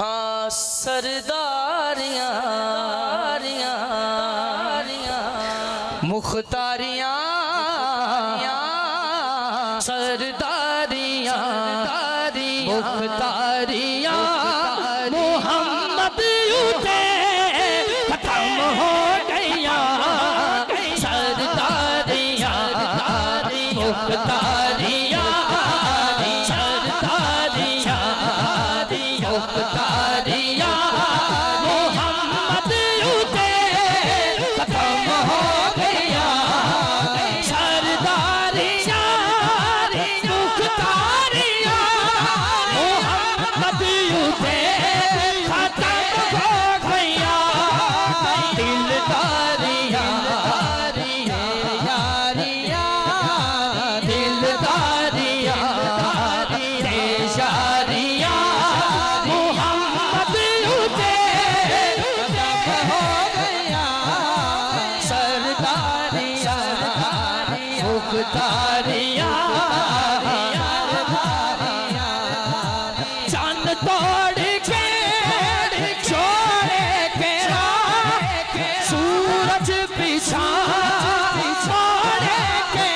हाँ सरदारियां मुख्तारियां सरदारियां मुख्तारियां मोहम्मद यूते खत्म हो गया सरदारियां मुख्तारियां सरदारियां मुख्तारियां मोहम्मद यूते खत्म हो गया सरदारियां मुख्तारियां मोहम्मद यूते खत्म हो गया दिलदारियां दिलदारियां देशारियां मोहम्मद यूते खत्म हो गया सरदारियां मुख्तारियां चंद तोड़ के छोड़े के सूरज पीछा छोड़े के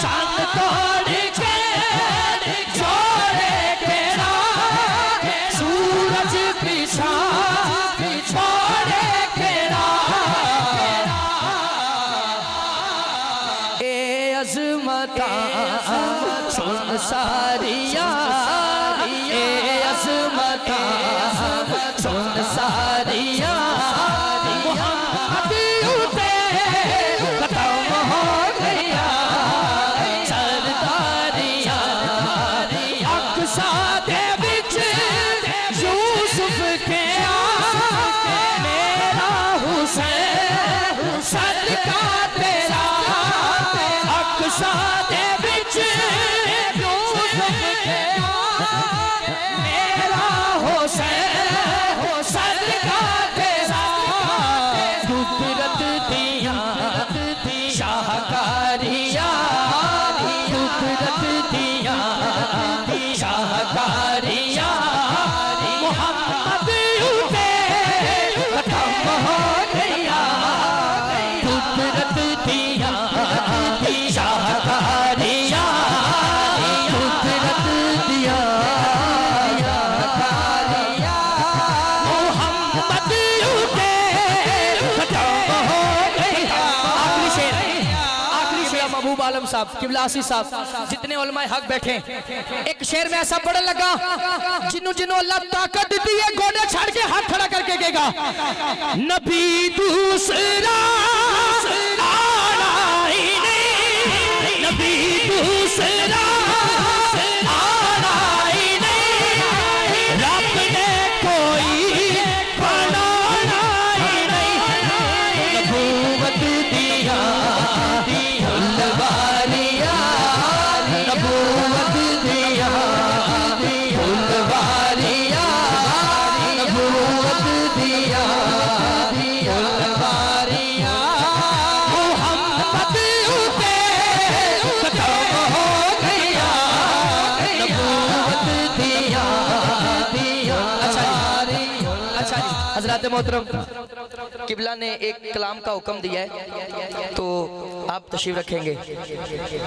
चंद तोड़ के छोड़े के सूरज पीछा छोड़े के ए अज़मता सुन सारिया ए अज़मता सुन सारिया मोहम्मद यूते खत्म हो गया सरदारियां अक्सा दे विच यूसुफ के मेरा हुसैन सदका तेरा अक्सा दे विच यूसुफ के मेरा हुसैन सदका तेरा कुदरत दिया शाहकारियां कुदरत दिया शाहकारियां मोहम्मद यूते खत्म हो गया कुदरत दिया शाहकारियां कुदरत दिया मोहम्मद यूते खत्म हो गया। आखिरी शेर महबूब आलम साहब किबला आसी साहब जितने उलमाए हक बैठे एक शेर में ऐसा पढ़ने लगा जिन्हों जिन्हों अल्लाह ताकत दी है गोडे छाड़ के हाथ खड़ा करके कहेगा नबी दूसरा आना ही नहीं नबी दूसरा आना ही नहीं रब ने कोई बनाना ही नहीं नबूवत दिया फुलवारियां नबूवत दिया फुलवारियां नबूवत दिया फुलवारियां मोहम्मद यूते खत्म हो गया नबूवत दिया अच्छा जी हजरात मोहतरम किबला ने एक कलाम का हुक्म दिया है तो आप तशरीफ रखेंगे।